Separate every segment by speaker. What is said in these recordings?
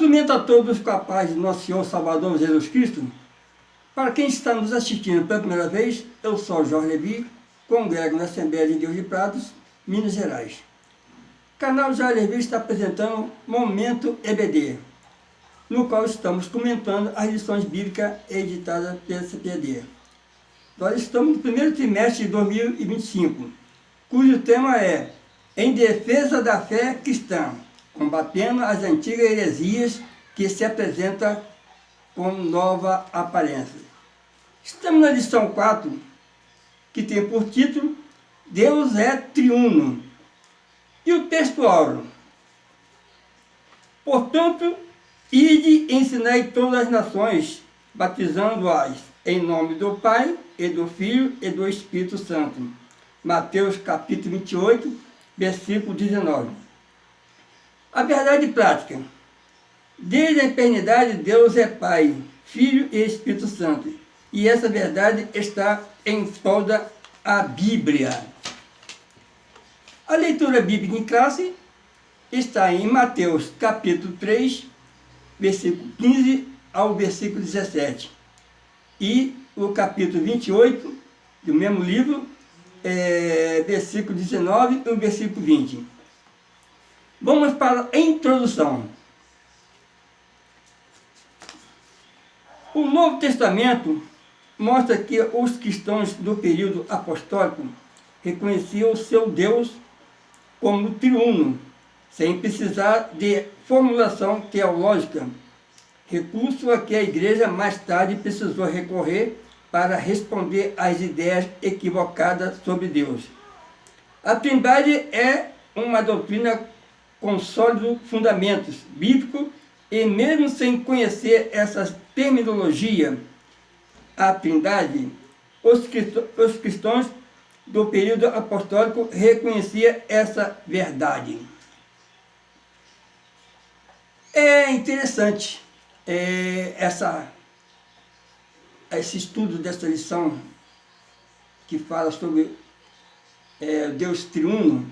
Speaker 1: Cumprimento a todos com a paz de nosso Senhor Salvador Jesus Cristo. Para quem está nos assistindo pela primeira vez, eu sou Jorge Levi, congrego na Assembleia de Deus de Prados, Minas Gerais. O canal Jorge Levi está apresentando Momento EBD, no qual estamos comentando as lições bíblicas editadas pela CPD. Nós estamos no primeiro trimestre de 2025, cujo tema é Em Defesa da Fé Cristã, combatendo as antigas heresias que se apresentam com nova aparência. Estamos na lição 4, que tem por título Deus é triuno. E o texto áureo: Portanto, ide e ensinai todas as nações, batizando-as em nome do Pai, e do Filho, e do Espírito Santo. Mateus capítulo 28, versículo 19. A verdade prática. Desde a eternidade, Deus é Pai, Filho e Espírito Santo. E essa verdade está em toda a Bíblia. A leitura bíblica em classe está em Mateus capítulo 3, versículo 15 ao versículo 17. E o capítulo 28 do mesmo livro, versículo 19 e o versículo 20. Vamos para a introdução. O Novo Testamento mostra que os cristãos do período apostólico reconheciam o seu Deus como triuno, sem precisar de formulação teológica, recurso a que a igreja mais tarde precisou recorrer para responder às ideias equivocadas sobre Deus. A Trindade é uma doutrina com sólidos fundamentos bíblicos, e mesmo sem conhecer essa terminologia, a Trindade, os cristãos do período apostólico reconheciam essa verdade. É interessante esse estudo dessa lição que fala sobre Deus triuno,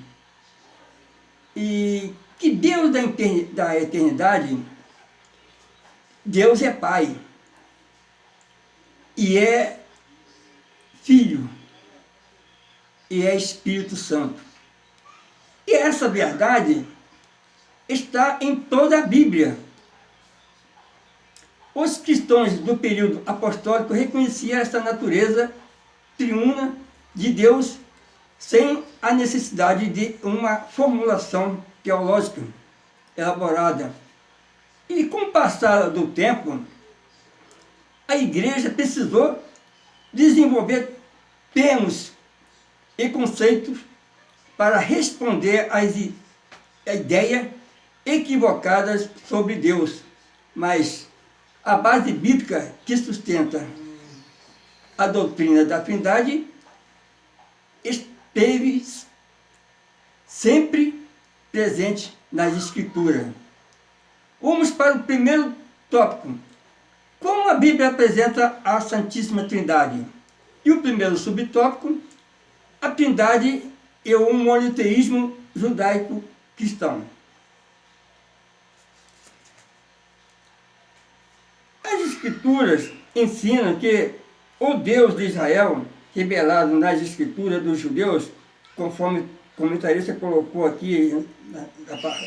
Speaker 1: e que Deus da eternidade, Deus é Pai, e é Filho, e é Espírito Santo. E essa verdade está em toda a Bíblia. Os cristãos do período apostólico reconheciam essa natureza triuna de Deus sem a necessidade de uma formulação teológica elaborada. E com o passar do tempo, a igreja precisou desenvolver termos e conceitos para responder às ideias equivocadas sobre Deus. Mas a base bíblica que sustenta a doutrina da Trindade esteve sempre presente nas Escrituras. Vamos para o primeiro tópico. Como a Bíblia apresenta a Santíssima Trindade? E o primeiro subtópico, a Trindade e o monoteísmo judaico-cristão. As Escrituras ensinam que o Deus de Israel, revelado nas Escrituras dos judeus, conforme o comentarista colocou aqui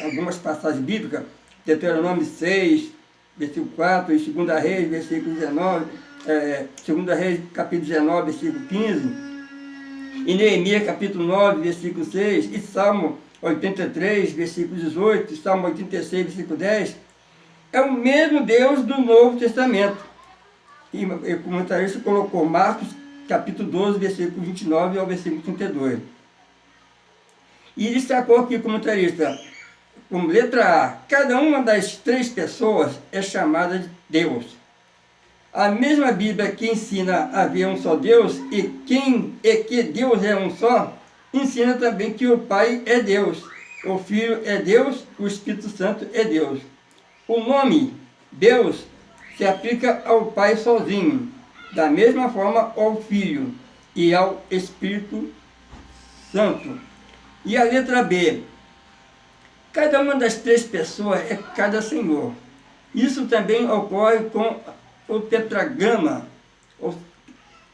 Speaker 1: algumas passagens bíblicas, Deuteronômio 6, versículo 4, e 2 Reis, versículo 19, 2 Reis, capítulo 19, versículo 15, e Neemias, capítulo 9, versículo 6, e Salmo 83, versículo 18, e Salmo 86, versículo 10, é o mesmo Deus do Novo Testamento. E o comentarista colocou Marcos, capítulo 12, versículo 29 ao versículo 32. E destacou aqui o comentarista, como letra A, cada uma das três pessoas é chamada de Deus. A mesma Bíblia que ensina a haver um só Deus e que Deus é um só, ensina também que o Pai é Deus, o Filho é Deus, o Espírito Santo é Deus. O nome Deus se aplica ao Pai sozinho, da mesma forma ao Filho e ao Espírito Santo. E a letra B, cada uma das três pessoas é cada Senhor. Isso também ocorre com o tetragrama,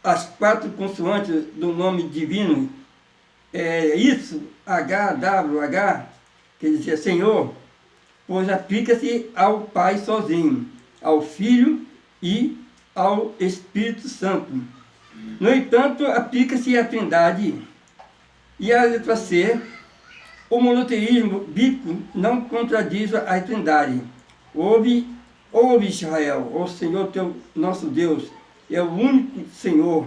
Speaker 1: as 4 consoantes do nome divino, isso, HWH, quer dizer Senhor, pois aplica-se ao Pai sozinho, ao Filho e ao Espírito Santo. No entanto, aplica-se à Trindade. E a letra C, o monoteísmo bíblico não contradiz a Trindade. Ouve Israel, o Senhor teu, nosso Deus, é o único Senhor.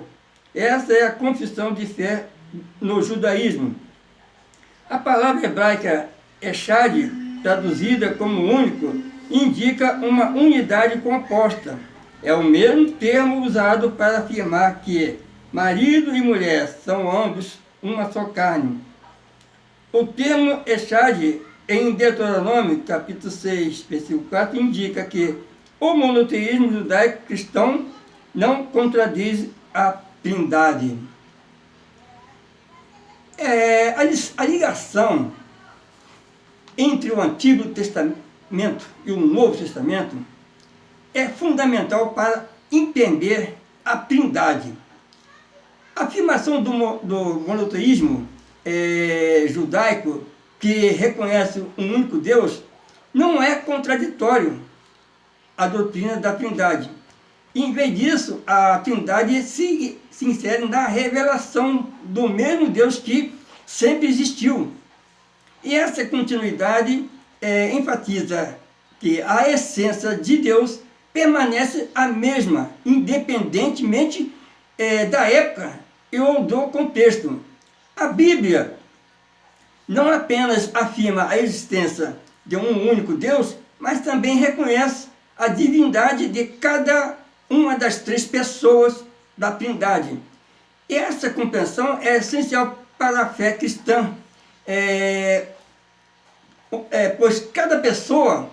Speaker 1: Essa é a confissão de fé no judaísmo. A palavra hebraica Echad, traduzida como único, indica uma unidade composta. É o mesmo termo usado para afirmar que marido e mulher são ambos uma só carne. O termo Echad, em Deuteronômio, capítulo 6, versículo 4, indica que o monoteísmo judaico cristão não contradiz a Trindade. A ligação entre o Antigo Testamento e o Novo Testamento é fundamental para entender a Trindade. A afirmação do monoteísmo judaico, que reconhece um único Deus, não é contraditório à doutrina da Trindade. Em vez disso, a Trindade se insere na revelação do mesmo Deus que sempre existiu. E essa continuidade enfatiza que a essência de Deus permanece a mesma, independentemente da época ou do contexto. A Bíblia não apenas afirma a existência de um único Deus, mas também reconhece a divindade de cada uma das 3 pessoas da Trindade. E essa compreensão é essencial para a fé cristã, pois cada pessoa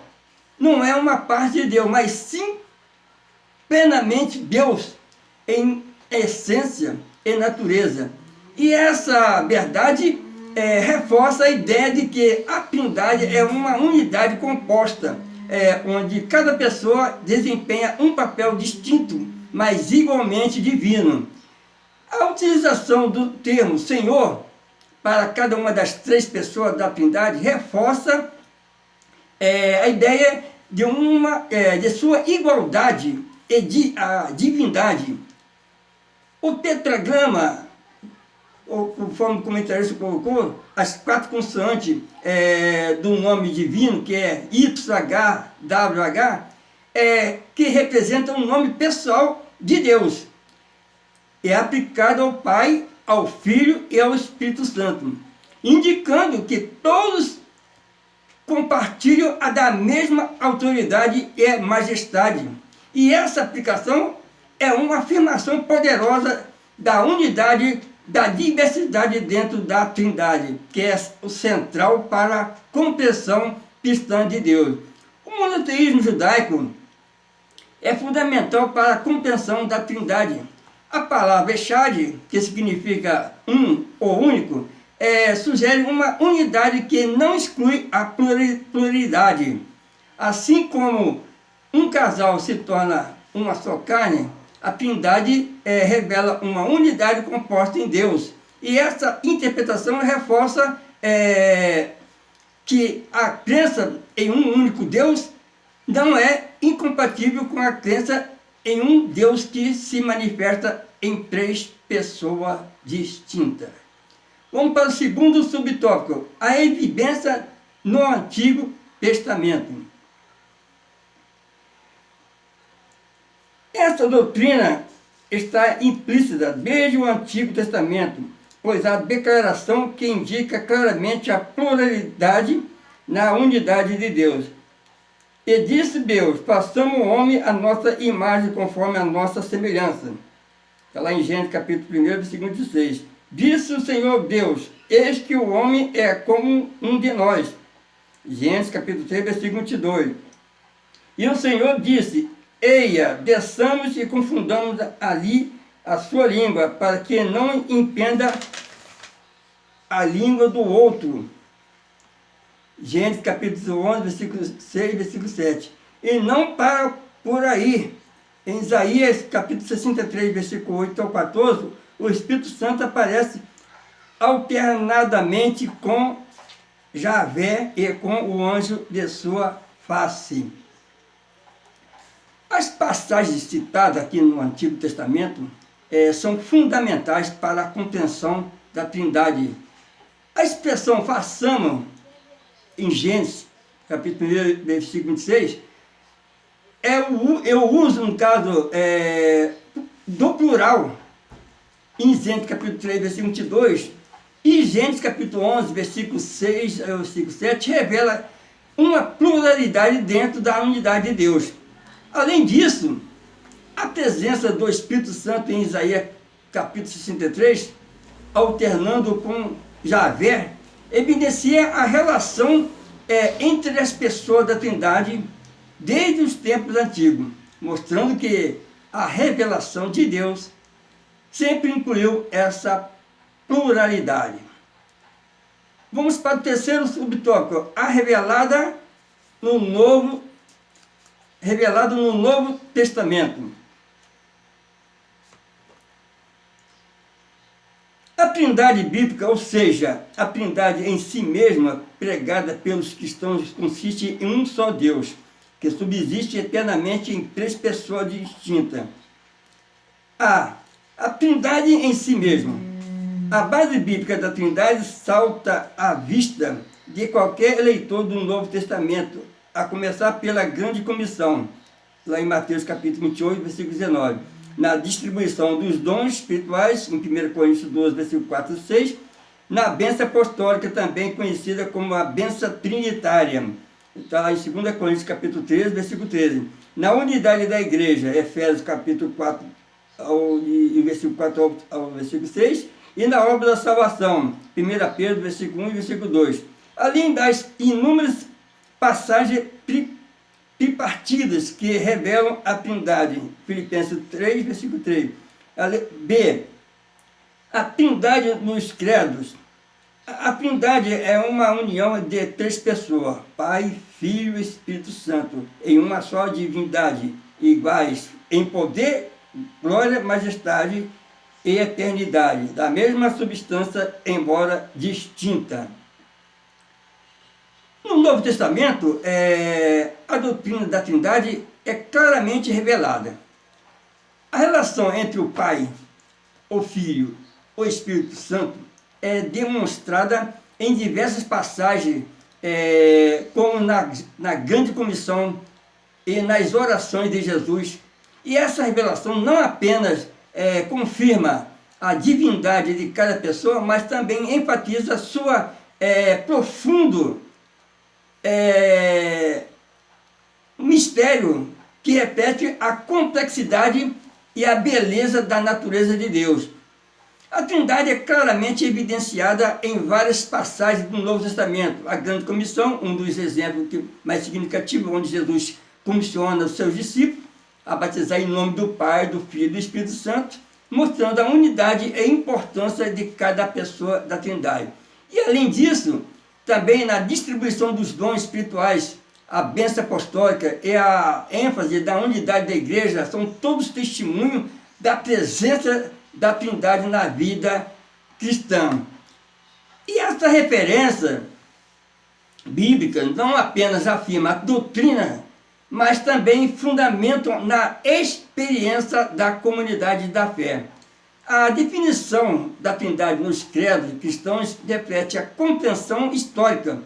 Speaker 1: não é uma parte de Deus, mas sim plenamente Deus em essência e natureza. E essa verdade reforça a ideia de que a Trindade é uma unidade composta, onde cada pessoa desempenha um papel distinto, mas igualmente divino. A utilização do termo Senhor para cada uma das 3 pessoas da Trindade reforça a ideia de sua igualdade e de a divindade. O tetragrama, conforme o comentarista colocou, as 4 consoantes do nome divino, que é YHWH, que representa um nome pessoal de Deus. É aplicado ao Pai, ao Filho e ao Espírito Santo, indicando que todos compartilham a da mesma autoridade e majestade. E essa aplicação é uma afirmação poderosa da unidade, da diversidade dentro da Trindade, que é o central para a compreensão cristã de Deus. O monoteísmo judaico é fundamental para a compreensão da Trindade. A palavra Echad, que significa um ou único, sugere uma unidade que não exclui a pluralidade. Assim como um casal se torna uma só carne, a Trindade revela uma unidade composta em Deus. E essa interpretação reforça que a crença em um único Deus não é incompatível com a crença em um Deus que se manifesta em 3 pessoas distintas. Vamos para o segundo subtópico, a evidência no Antigo Testamento. Essa doutrina está implícita desde o Antigo Testamento, pois há declaração que indica claramente a pluralidade na unidade de Deus. E disse Deus, façamos o homem a nossa imagem conforme a nossa semelhança. Está lá em Gênesis capítulo 1, versículo 16. Disse o Senhor Deus, eis que o homem é como um de nós. Gênesis capítulo 3, versículo 22. E o Senhor disse, eia, desçamos e confundamos ali a sua língua, para que não entenda a língua do outro. Gênesis capítulo 11, versículo 6, versículo 7. E não para por aí. Em Isaías, capítulo 63, versículo 8 ao 14, o Espírito Santo aparece alternadamente com Javé e com o anjo de sua face. As passagens citadas aqui no Antigo Testamento são fundamentais para a compreensão da Trindade. A expressão façamos, em Gênesis, capítulo 1, versículo 26, eu uso, no caso, do plural, em Gênesis capítulo 3, versículo 22, e Gênesis capítulo 11, versículo 6 ao versículo 7, revela uma pluralidade dentro da unidade de Deus. Além disso, a presença do Espírito Santo em Isaías capítulo 63, alternando com Javé, evidencia a relação entre as pessoas da Trindade desde os tempos antigos, mostrando que a revelação de Deus sempre incluiu essa pluralidade. Vamos para o terceiro subtópico, revelado no Novo Testamento. A Trindade bíblica, ou seja, a Trindade em si mesma, pregada pelos cristãos, consiste em um só Deus, que subsiste eternamente em três pessoas distintas. A Trindade em si mesma. A base bíblica da Trindade salta à vista de qualquer leitor do Novo Testamento, a começar pela grande comissão, lá em Mateus capítulo 28, versículo 19, na distribuição dos dons espirituais, em 1 Coríntios 12, versículo 4 e 6, na bênção apostólica, também conhecida como a bênção trinitária, está lá em 2 Coríntios capítulo 13, versículo 13, na unidade da igreja, Efésios capítulo 4, versículo 4 ao versículo 6, e na obra da salvação, 1 Pedro, versículo 1 e versículo 2, além das inúmeras passagens tripartidas que revelam a Trindade, Filipenses 3, versículo 3. B. A Trindade nos credos. A Trindade é uma união de três pessoas, Pai, Filho e Espírito Santo, em uma só divindade, iguais em poder, glória, majestade e eternidade, da mesma substância, embora distinta. No Novo Testamento, a doutrina da Trindade é claramente revelada. A relação entre o Pai, o Filho, o Espírito Santo é demonstrada em diversas passagens, como na grande comissão e nas orações de Jesus. E essa revelação não apenas confirma a divindade de cada pessoa, mas também enfatiza sua profundo mistério que repete a complexidade e a beleza da natureza de Deus. A Trindade é claramente evidenciada em várias passagens do Novo Testamento. A Grande Comissão, um dos exemplos mais significativos, onde Jesus comissiona os seus discípulos a batizar em nome do Pai, do Filho e do Espírito Santo, mostrando a unidade e a importância de cada pessoa da Trindade. E além disso, também na distribuição dos dons espirituais, a bênção apostólica e a ênfase da unidade da igreja são todos testemunhos da presença da Trindade na vida cristã. E essa referência bíblica não apenas afirma a doutrina, mas também fundamentam na experiência da comunidade da fé. A definição da Trindade nos credos cristãos reflete a compreensão histórica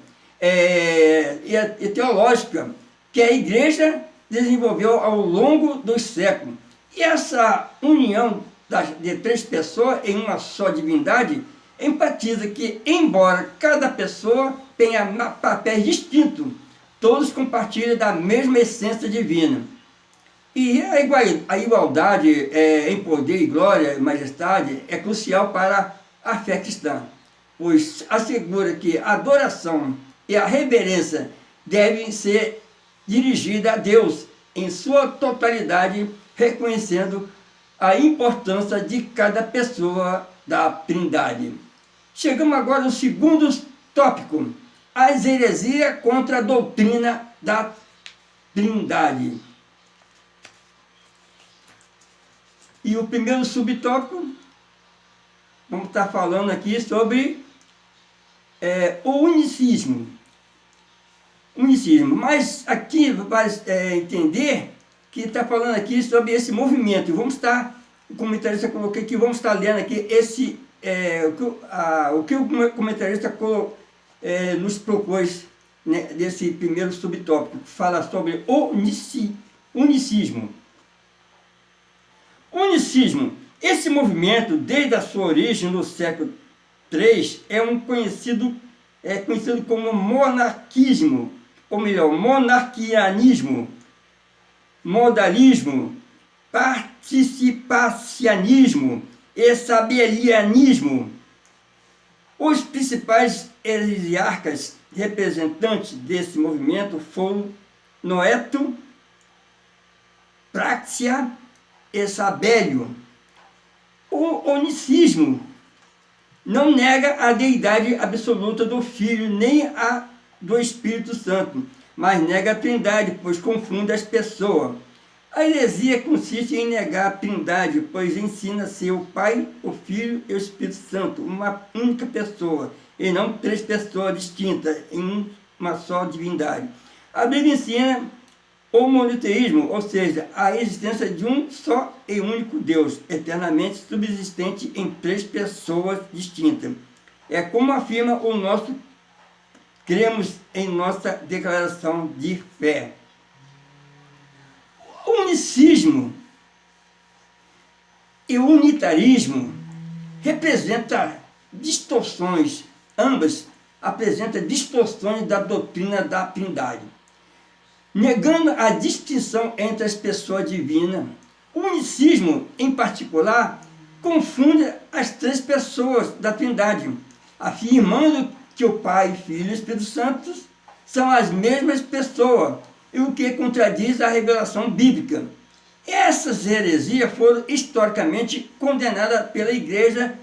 Speaker 1: e teológica que a Igreja desenvolveu ao longo dos séculos. E essa união de três pessoas em uma só divindade enfatiza que, embora cada pessoa tenha papéis distintos, todos compartilham da mesma essência divina. E a igualdade em poder e glória e majestade é crucial para a fé cristã, pois assegura que a adoração e a reverência devem ser dirigidas a Deus em sua totalidade, reconhecendo a importância de cada pessoa da Trindade. Chegamos agora ao segundo tópico, as heresias contra a doutrina da Trindade. E o primeiro subtópico, vamos estar falando aqui sobre o unicismo. Unicismo. Mas aqui vai entender que está falando aqui sobre esse movimento. E vamos estar, o comentarista coloquei aqui, vamos estar lendo aqui o que o comentarista nos propôs, né, desse primeiro subtópico, que fala sobre o unicismo. Unicismo. Esse movimento, desde a sua origem no século III, é conhecido como monarquismo, ou melhor, monarquianismo, modalismo, participacionismo e sabelianismo. Os principais hierarcas representantes desse movimento foram Noeto, Práxia e Sabélio. O unicismo não nega a deidade absoluta do Filho nem a do Espírito Santo, mas nega a Trindade, pois confunde as pessoas. A heresia consiste em negar a Trindade, pois ensina ser o Pai, o Filho e o Espírito Santo, uma única pessoa, e não três pessoas distintas em uma só divindade. A Bíblia ensina o monoteísmo, ou seja, a existência de um só e único Deus, eternamente subsistente em três pessoas distintas. É como afirma o nosso cremos em nossa declaração de fé. O unicismo e o unitarismo representam distorções, ambas apresentam distorções da doutrina da Trindade. Negando a distinção entre as pessoas divinas, o unicismo, em particular, confunde as três pessoas da Trindade, afirmando que o Pai, Filho e Espírito Santo são as mesmas pessoas, e o que contradiz a revelação bíblica. Essas heresias foram historicamente condenadas pela Igreja,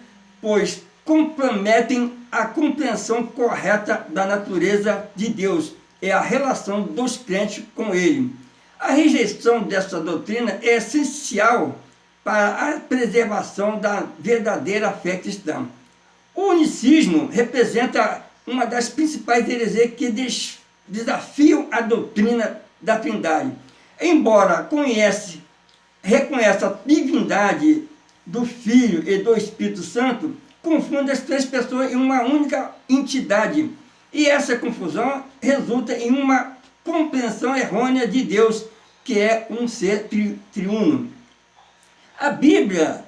Speaker 1: pois comprometem a compreensão correta da natureza de Deus e a relação dos crentes com Ele. A rejeição dessa doutrina é essencial para a preservação da verdadeira fé cristã. O unicismo representa uma das principais heresias que desafiam a doutrina da Trindade. Embora reconheça a divindade do Filho e do Espírito Santo, confunde as três pessoas em uma única entidade. E essa confusão resulta em uma compreensão errônea de Deus, que é um ser triuno. A Bíblia,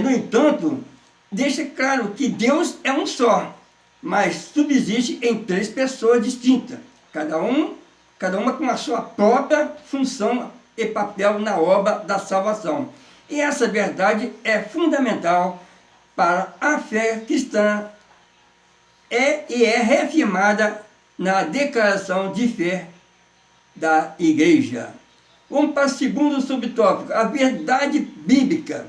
Speaker 1: no entanto, deixa claro que Deus é um só, mas subsiste em três pessoas distintas, cada uma com a sua própria função e papel na obra da salvação. E essa verdade é fundamental para a fé cristã e é reafirmada na declaração de fé da Igreja. Vamos para o segundo subtópico, a verdade bíblica.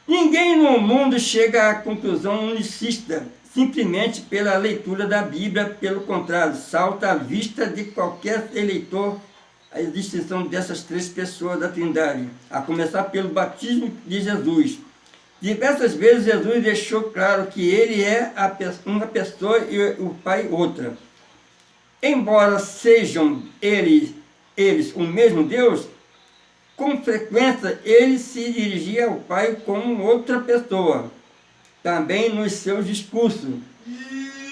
Speaker 1: Ninguém no mundo chega à conclusão unicista simplesmente pela leitura da Bíblia. Pelo contrário, salta à vista de qualquer eleitor a distinção dessas três pessoas da Trindade, a começar pelo batismo de Jesus. Diversas vezes Jesus deixou claro que ele é uma pessoa e o Pai outra. Embora sejam eles o mesmo Deus, com frequência ele se dirigia ao Pai como outra pessoa, também nos seus discursos.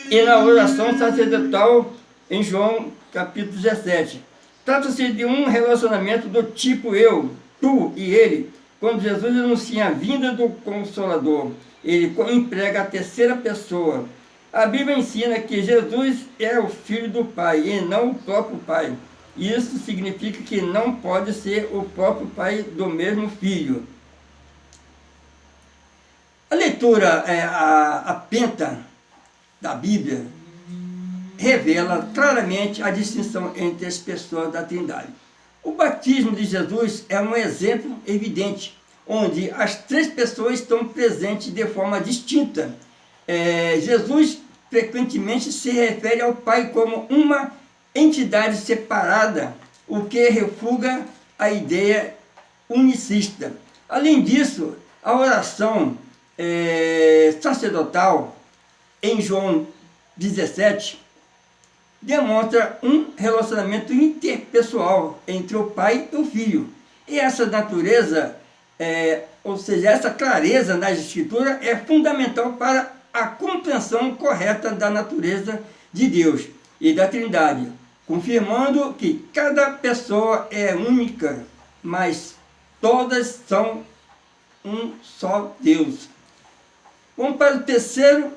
Speaker 1: E na oração sacerdotal em João capítulo 17. Trata-se de um relacionamento do tipo eu, tu e ele. Quando Jesus anuncia a vinda do Consolador, ele emprega a terceira pessoa. A Bíblia ensina que Jesus é o Filho do Pai e não o próprio Pai. Isso significa que não pode ser o próprio Pai do mesmo Filho. A leitura, a penta da Bíblia, revela claramente a distinção entre as pessoas da Trindade. O batismo de Jesus é um exemplo evidente, onde as três pessoas estão presentes de forma distinta. Jesus frequentemente se refere ao Pai como uma entidade separada, o que refuga a ideia unicista. Além disso, a oração sacerdotal em João 17 demonstra um relacionamento interpessoal entre o Pai e o Filho. E essa natureza, ou seja, essa clareza nas Escrituras é fundamental para a compreensão correta da natureza de Deus e da Trindade, confirmando que cada pessoa é única, mas todas são um só Deus. Vamos para o terceiro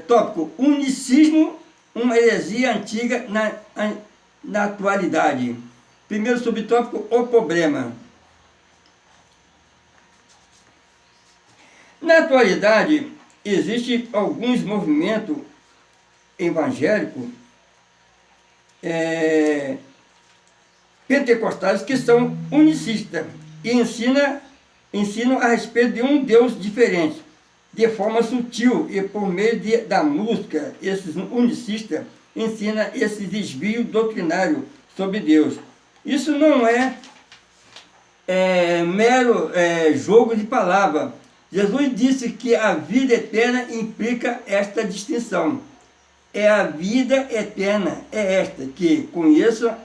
Speaker 1: tópico: unicismo, uma heresia antiga na atualidade. Primeiro subtópico: o problema. Na atualidade, existem alguns movimentos evangélicos pentecostais que são unicistas e ensinam a respeito de um Deus diferente, de forma sutil e por meio da música. Esses unicistas ensinam esse desvio doutrinário sobre Deus. Isso não é mero jogo de palavras. Jesus disse que a vida eterna implica esta distinção. A vida eterna é esta, que conheçam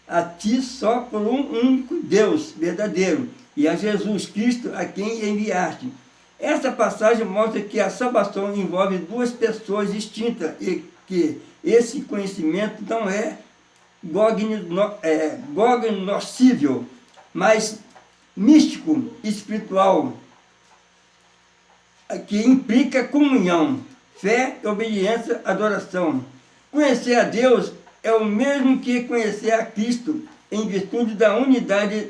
Speaker 1: a ti só por um único Deus verdadeiro, e a Jesus Cristo a quem enviaste. Essa passagem mostra que a salvação envolve duas pessoas distintas e que esse conhecimento não é cognoscível, mas místico, espiritual, que implica comunhão, fé, obediência, adoração. Conhecer a Deus é o mesmo que conhecer a Cristo, em virtude da unidade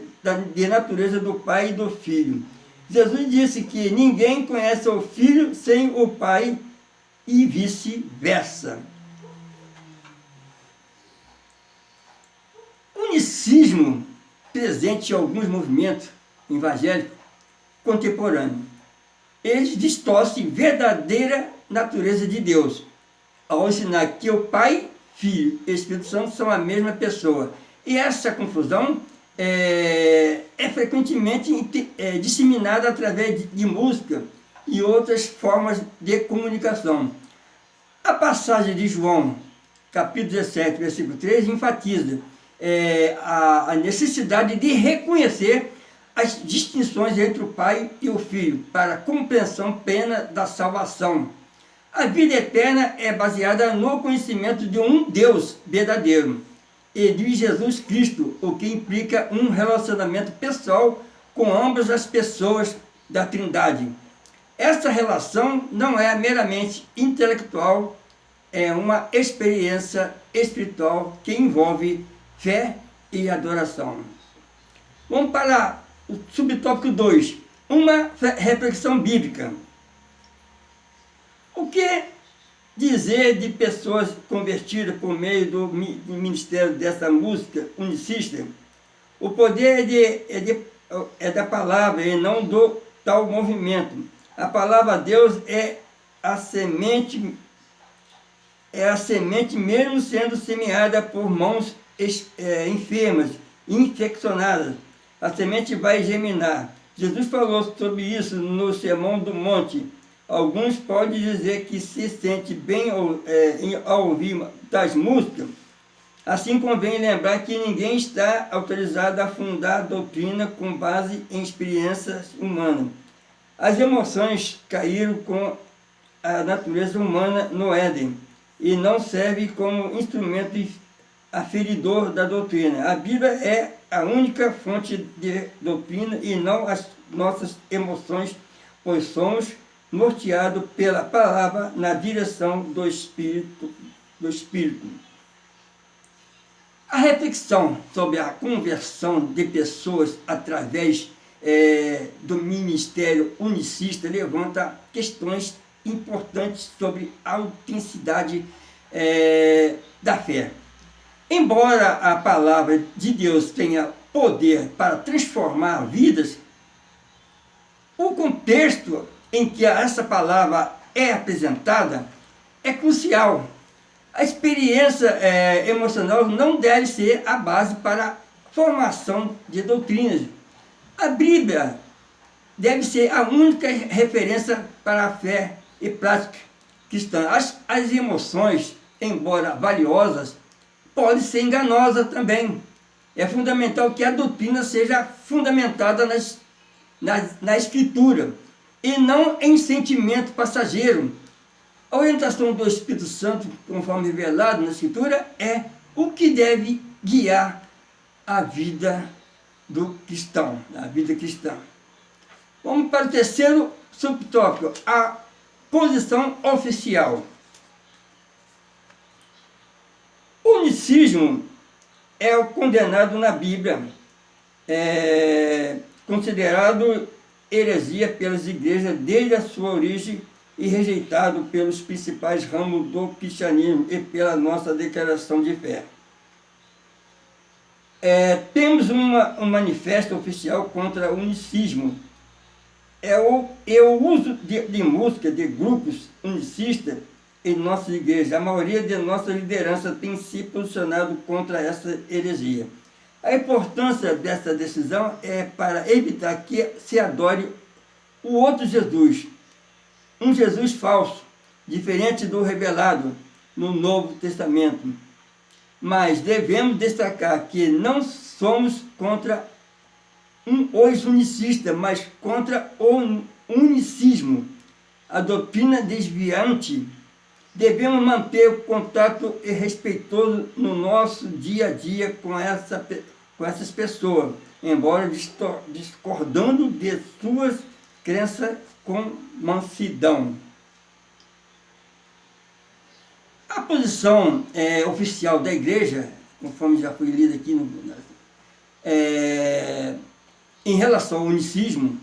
Speaker 1: de natureza do Pai e do Filho. Jesus disse que ninguém conhece o Filho sem o Pai e vice-versa. Unicismo presente em alguns movimentos evangélicos contemporâneos. Eles distorcem a verdadeira natureza de Deus, ao ensinar que o Pai, Filho e Espírito Santo são a mesma pessoa. E essa confusão é frequentemente disseminada através de música e outras formas de comunicação. A passagem de João, capítulo 17, versículo 3, enfatiza a necessidade de reconhecer as distinções entre o Pai e o Filho para a compreensão plena da salvação. A vida eterna é baseada no conhecimento de um Deus verdadeiro e de Jesus Cristo, o que implica um relacionamento pessoal com ambas as pessoas da Trindade. Essa relação não é meramente intelectual, é uma experiência espiritual que envolve fé e adoração. Vamos para o subtópico 2, uma reflexão bíblica. O que dizer de pessoas convertidas por meio do ministério dessa música unicista? O poder é da palavra e não do tal movimento. A palavra de Deus é a semente mesmo sendo semeada por mãos enfermas, infeccionadas. A semente vai germinar. Jesus falou sobre isso no Sermão do Monte. Alguns podem dizer que se sente bem ao ouvir tais músicas. Assim convém lembrar que ninguém está autorizado a fundar a doutrina com base em experiências humanas. As emoções caíram com a natureza humana no Éden e não servem como instrumento aferidor da doutrina. A Bíblia é a única fonte de doutrina e não as nossas emoções, pois somos norteados pela palavra na direção do Espírito. A reflexão sobre a conversão de pessoas através do ministério unicista levanta questões importantes sobre a autenticidade da fé. Embora a palavra de Deus tenha poder para transformar vidas, o contexto em que essa palavra é apresentada é crucial. A experiência emocional não deve ser a base para a formação de doutrinas. A Bíblia deve ser a única referência para a fé e prática cristã. As emoções, embora valiosas, podem ser enganosas também. É fundamental que a doutrina seja fundamentada na Escritura e não em sentimento passageiro. A orientação do Espírito Santo, conforme revelado na Escritura, é o que deve guiar a vida do cristão, a vida cristã. Vamos para o terceiro subtópico, a posição oficial. O unicismo é o condenado na Bíblia, considerado heresia pelas igrejas desde a sua origem e rejeitado pelos principais ramos do cristianismo e pela nossa declaração de fé. Temos um manifesto oficial contra o unicismo. O uso de música de grupos unicistas em nossas igrejas. A maioria de nossa liderança tem se posicionado contra essa heresia. A importância dessa decisão é para evitar que se adore o outro Jesus, um Jesus falso, diferente do revelado no Novo Testamento. Mas devemos destacar que não somos contra os unicistas, mas contra o unicismo, a doutrina desviante. Devemos manter o contato respeitoso no nosso dia a dia com essas pessoas, embora discordando de suas crenças com mansidão. A posição oficial da igreja, conforme já foi lido aqui, em relação ao unicismo,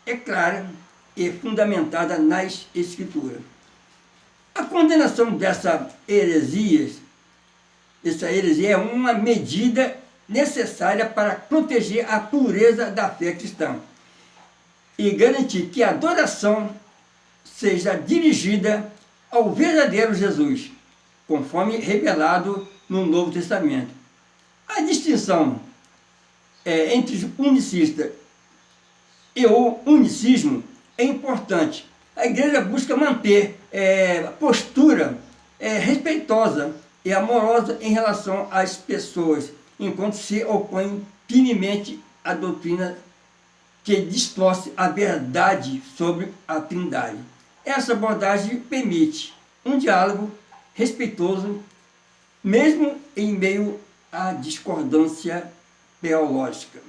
Speaker 1: é clara e fundamentada nas Escrituras. A condenação dessa heresia é uma medida necessária para proteger a pureza da fé cristã e garantir que a adoração seja dirigida ao verdadeiro Jesus, conforme revelado no Novo Testamento. A distinção entre o unicista e o unicismo é importante. A igreja busca manter postura respeitosa e amorosa em relação às pessoas, enquanto se opõe firmemente à doutrina que distorce a verdade sobre a Trindade. Essa abordagem permite um diálogo respeitoso, mesmo em meio à discordância teológica.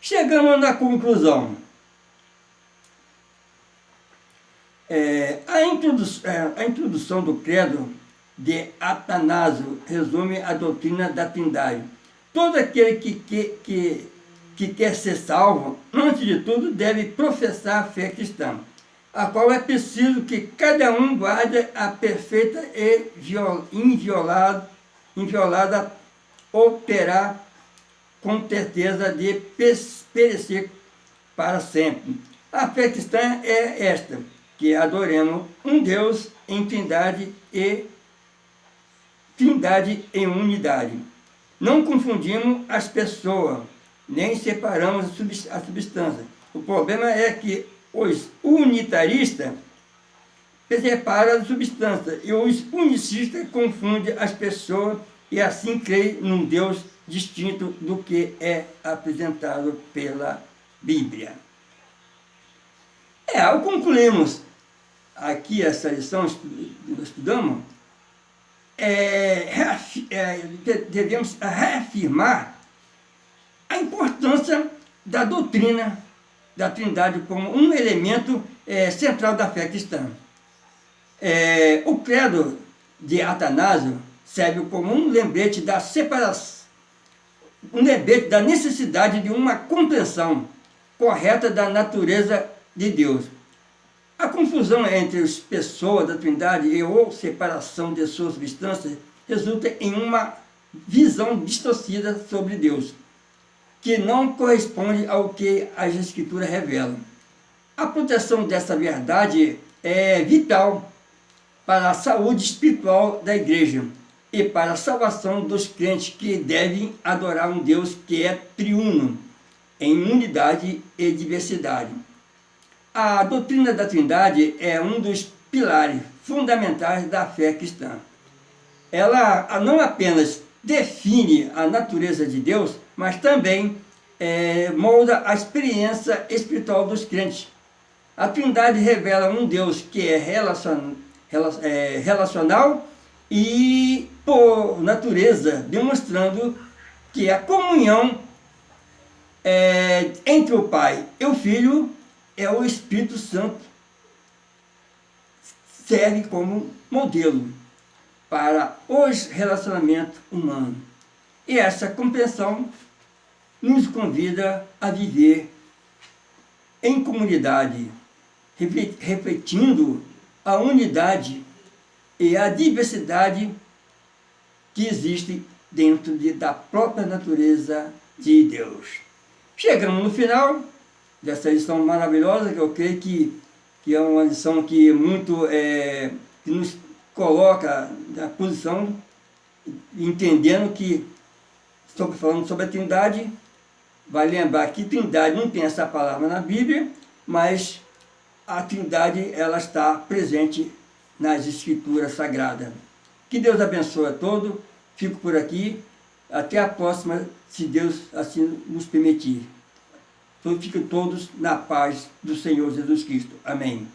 Speaker 1: Chegamos na conclusão. A introdução do credo de Atanásio resume a doutrina da Trindade. Todo aquele que quer ser salvo, antes de tudo, deve professar a fé cristã, a qual é preciso que cada um guarde a perfeita e inviolada, ou terá com certeza de perecer para sempre. A fé cristã é esta, que adoremos um Deus em Trindade e Trindade em unidade. Não confundimos as pessoas, nem separamos a substância. O problema é que os unitaristas separam a substância e os unicistas confundem as pessoas e assim creem num Deus distinto do que é apresentado pela Bíblia. Ao concluirmos aqui essa lição que nós estudamos, devemos reafirmar a importância da doutrina da Trindade como um elemento central da fé cristã. O credo de Atanásio serve como um lembrete da separação, um lembrete da necessidade de uma compreensão correta da natureza de Deus. A confusão entre as pessoas da Trindade e ou separação de suas substâncias resulta em uma visão distorcida sobre Deus, que não corresponde ao que as Escrituras revelam. A proteção dessa verdade é vital para a saúde espiritual da igreja e para a salvação dos crentes que devem adorar um Deus que é triuno, em unidade e diversidade. A doutrina da Trindade é um dos pilares fundamentais da fé cristã. Ela não apenas define a natureza de Deus, mas também molda a experiência espiritual dos crentes. A Trindade revela um Deus que é relacional e, por natureza, demonstrando que a comunhão entre o Pai e o Filho é o Espírito Santo, serve como modelo para os relacionamentos humanos. E essa compreensão nos convida a viver em comunidade, refletindo a unidade e a diversidade que existe dentro da própria natureza de Deus. Chegamos no final dessa lição maravilhosa, que eu creio que é uma lição que que nos coloca na posição, entendendo que, falando sobre a Trindade, vai lembrar que Trindade não tem essa palavra na Bíblia, mas a Trindade ela está presente nas Escrituras Sagradas. Que Deus abençoe a todos. Fico por aqui. Até a próxima, se Deus assim nos permitir. Fiquem todos na paz do Senhor Jesus Cristo. Amém.